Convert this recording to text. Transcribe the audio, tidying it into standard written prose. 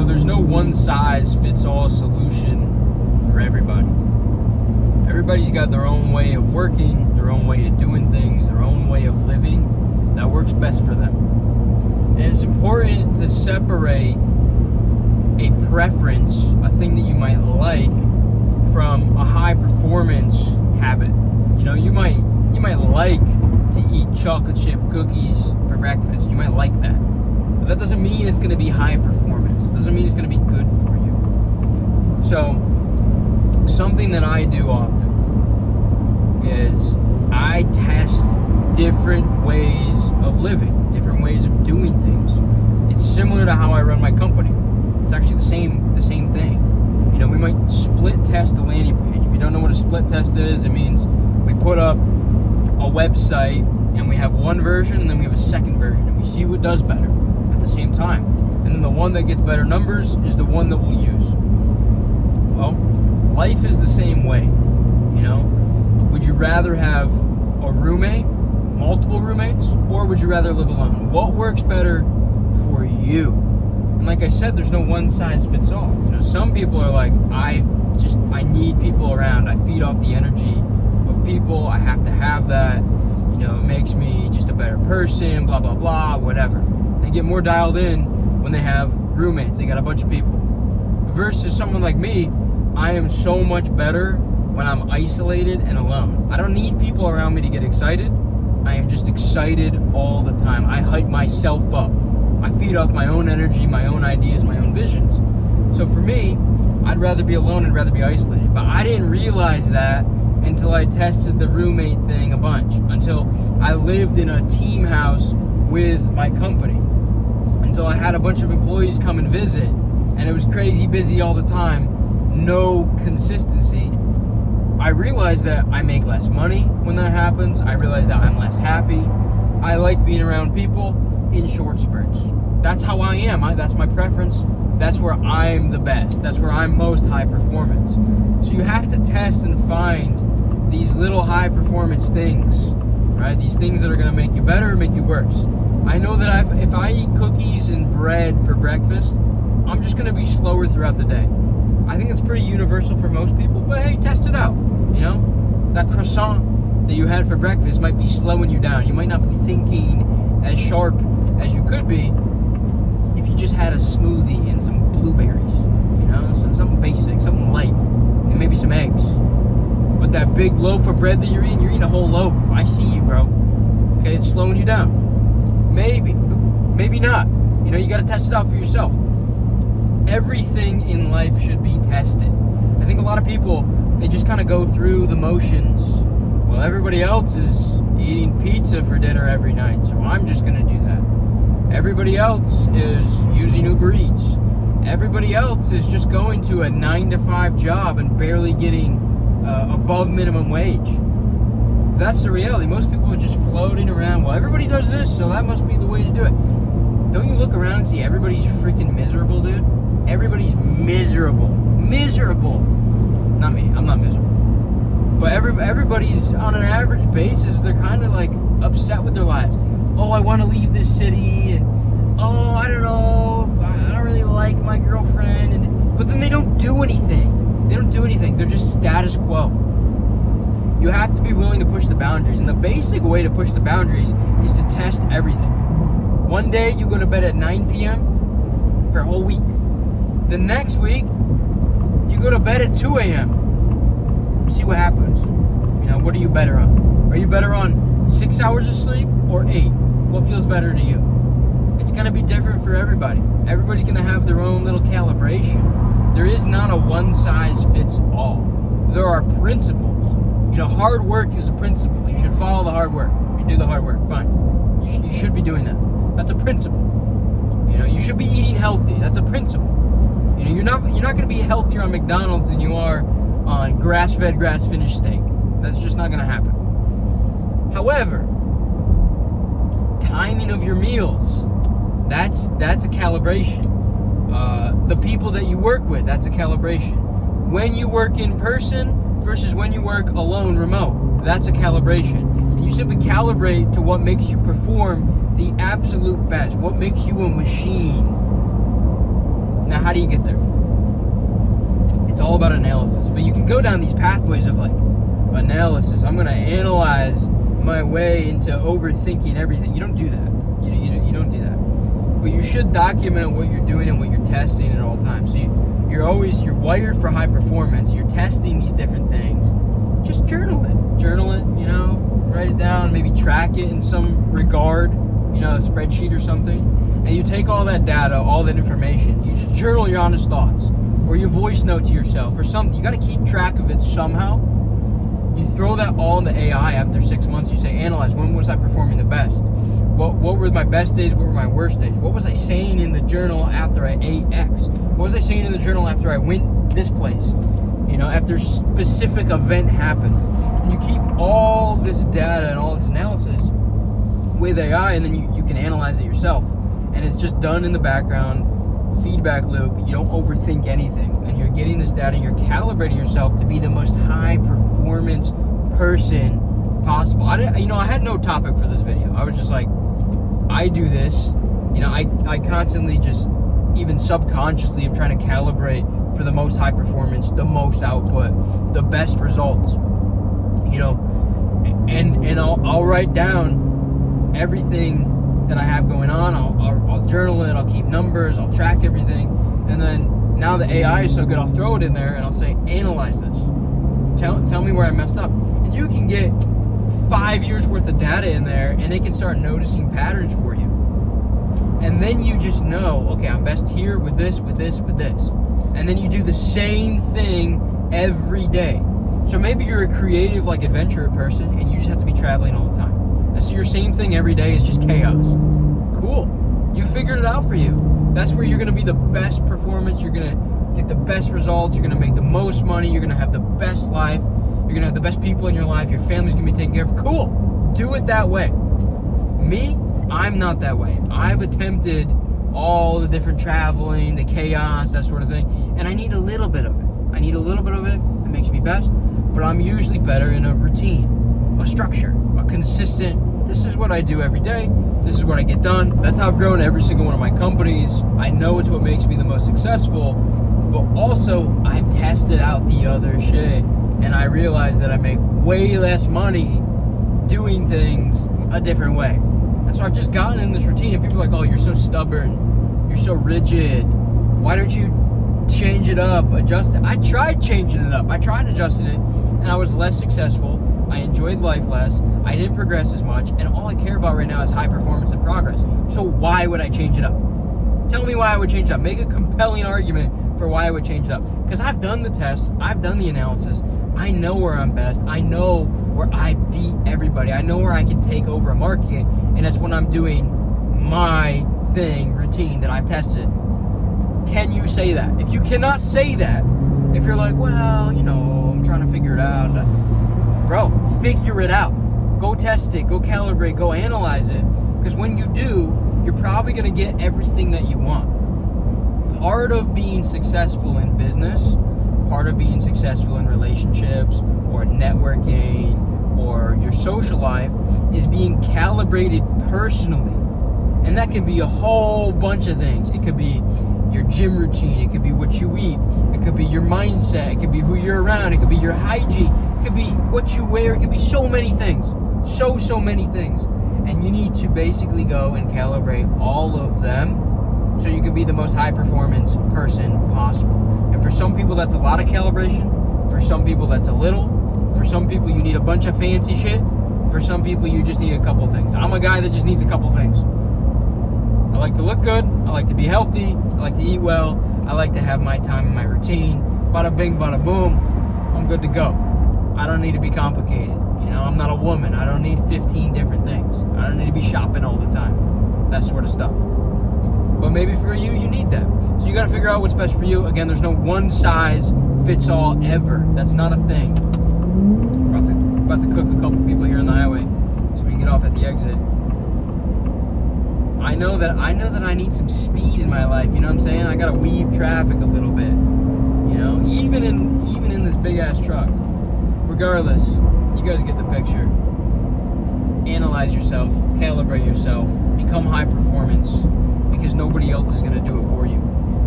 there's no one-size-fits-all solution for everybody. Everybody's got their own way of working, their own way of doing things, their own way of living that works best for them. And it's important to separate a preference, a thing that you might like, from a high-performance habit. You might like to eat chocolate chip cookies for breakfast. You might like that. But that doesn't mean it's going to be high performance. It doesn't mean it's going to be good for you. So, something that I do often is I test different ways of living, different ways of doing things. It's similar to how I run my company. It's actually the same thing. We might split test the landing page. If you don't know what a split test is, it means we put up a website and we have one version and then we have a second version and we see what does better at the same time. And then the one that gets better numbers is the one that we'll use. Well, life is the same way. Would you rather have a roommate, multiple roommates, or would you rather live alone? What works better for you? And like I said, there's no one size fits all. Some people are like, I need people around. I feed off the energy of people. I have to have that. It makes me just a better person, blah, blah, blah, whatever. They get more dialed in when they have roommates. They got a bunch of people. Versus someone like me, I am so much better when I'm isolated and alone. I don't need people around me to get excited. I am just excited all the time. I hype myself up. I feed off my own energy, my own ideas, my own visions. So for me, I'd rather be alone, I'd rather be isolated. But I didn't realize that until I tested the roommate thing a bunch. Until I lived in a team house with my company. Until I had a bunch of employees come and visit. And it was crazy busy all the time. No consistency. I realized that I make less money when that happens. I realize that I'm less happy. I like being around people in short spurts. That's how I am. That's my preference. That's where I'm the best. That's where I'm most high performance. So you have to test and find these little high performance things, right? These things that are going to make you better or make you worse. I know that if I eat cookies and bread for breakfast, I'm just going to be slower throughout the day. I think it's pretty universal for most people, but hey, test it out. That croissant that you had for breakfast might be slowing you down. You might not be thinking as sharp as you could be if you just had a smoothie and some blueberries, something basic, something light, and maybe some eggs. But that big loaf of bread that you're eating a whole loaf. I see you, bro. Okay, it's slowing you down. Maybe not. You got to test it out for yourself. Everything in life should be tested. I think a lot of people, they just kind of go through the motions. Well, everybody else is eating pizza for dinner every night, so I'm just going to do that. Everybody else is using Uber Eats. Everybody else is just going to a 9-to-5 job and barely getting above minimum wage. That's the reality. Most people are just floating around. Well, everybody does this, so that must be the way to do it. Don't you look around and see everybody's freaking miserable, dude? Everybody's miserable. Miserable. Not me. I'm not miserable. But everybody's, on an average basis, they're kind of like upset with their lives. Oh, I want to leave this city, and oh, I don't know, I don't really like my girlfriend, but then they don't do anything. They don't do anything. They're just status quo. You have to be willing to push the boundaries, and the basic way to push the boundaries is to test everything. One day you go to bed at 9 p.m. for a whole week. The next week you go to bed at 2 a.m. See what happens. What are you better on? Are you better on 6 hours of sleep or 8? What feels better to you? It's going to be different for everybody. Everybody's going to have their own little calibration. There is not a one size fits all. There are principles. Hard work is a principle. You should follow the hard work. You do the hard work. Fine. You should be doing that. That's a principle. You should be eating healthy. That's a principle. You're not going to be healthier on McDonald's than you are on grass-fed, grass-finished steak. That's just not going to happen. However, timing of your meals, that's a calibration. The people that you work with, that's a calibration. When you work in person versus when you work alone remote, that's a calibration. And you simply calibrate to what makes you perform the absolute best, what makes you a machine. Now, how do you get there? It's all about analysis. But you can go down these pathways of like analysis. I'm going to analyze my way into overthinking everything. You don't do that. You don't do that. But you should document what you're doing and what you're testing at all times. So you're wired for high performance. You're testing these different things. Just journal it. Write it down, maybe track it in some regard, a spreadsheet or something. And you take all that data, all that information, you just journal your honest thoughts, or you voice note to yourself or something. You got to keep track of it somehow. You throw that all in the AI after 6 months. You say, analyze, when was I performing the best? What were my best days? What were my worst days? What was I saying in the journal after I ate X? What was I saying in the journal after I went this place? After a specific event happened. And you keep all this data and all this analysis with AI, and then you can analyze it yourself. And it's just done in the background, feedback loop. You don't overthink anything. And you're getting this data, and you're calibrating yourself to be the most high performance person possible. I had no topic for this video. I was just like, I do this. I constantly just, even subconsciously, I'm trying to calibrate for the most high performance, the most output, the best results. And I'll write down everything that I have going on. I'll journal it. I'll keep numbers. I'll track everything. And then now the AI is so good, I'll throw it in there and I'll say, analyze this. Tell me where I messed up. And you can get 5 years worth of data in there, and it can start noticing patterns for you. And then you just know, okay, I'm best here with this, with this, with this. And then you do the same thing every day. So maybe you're a creative, adventure person, and you just have to be traveling all the time. And so your same thing every day is just chaos. Cool. You figured it out for you. That's where you're going to be the best performance. You're going to get the best results. You're going to make the most money. You're going to have the best life. You're going to have the best people in your life. Your family's going to be taken care of. Cool. Do it that way. Me, I'm not that way. I've attempted all the different traveling, the chaos, that sort of thing. And I need a little bit of it. It makes me best. But I'm usually better in a routine, a structure, a consistent, this is what I do every day. This is what I get done. That's how I've grown every single one of my companies. I know it's what makes me the most successful. But also, I've tested out the other shit. And I realized that I make way less money doing things a different way. And so I've just gotten in this routine, and people are like, oh, you're so stubborn. You're so rigid. Why don't you change it up, adjust it? I tried changing it up. I tried adjusting it, and I was less successful. I enjoyed life less. I didn't progress as much, and all I care about right now is high performance and progress. So why would I change it up? Tell me why I would change it up. Make a compelling argument for why I would change it up. Because I've done the tests. I've done the analysis. I know where I'm best. I know where I beat everybody. I know where I can take over a market, and that's when I'm doing my thing, routine that I've tested. Can you say that? If you cannot say that, if you're like, well, I'm trying to figure it out, bro, figure it out. Go test it, go calibrate, go analyze it. Because when you do, you're probably going to get everything that you want. Part of being successful in business, part of being successful in relationships or networking or your social life is being calibrated personally. And that can be a whole bunch of things. It could be your gym routine. It could be what you eat. It could be your mindset. It could be who you're around. It could be your hygiene. It could be what you wear. It could be so many things. So many things. And you need to basically go and calibrate all of them so you can be the most high performance person possible. And for some people, that's a lot of calibration. For some people, that's a little. For some people, you need a bunch of fancy shit. For some people, you just need a couple things. I'm a guy that just needs a couple things. I like to look good. I like to be healthy. I like to eat well. I like to have my time and my routine. Bada bing, bada boom. I'm good to go. I don't need to be complicated. I'm not a woman. I don't need 15 different things. I don't need to be shopping all the time. That sort of stuff. But maybe for you, you need that. So you got to figure out what's best for you. Again, there's no one size fits all ever. That's not a thing. About to cook a couple people here on the highway so we can get off at the exit. I know that I need some speed in my life. You know what I'm saying? I got to weave traffic a little bit. Even in this big ass truck. Regardless, you guys get the picture. Analyze yourself, calibrate yourself, become high performance, because nobody else is going to do it for you.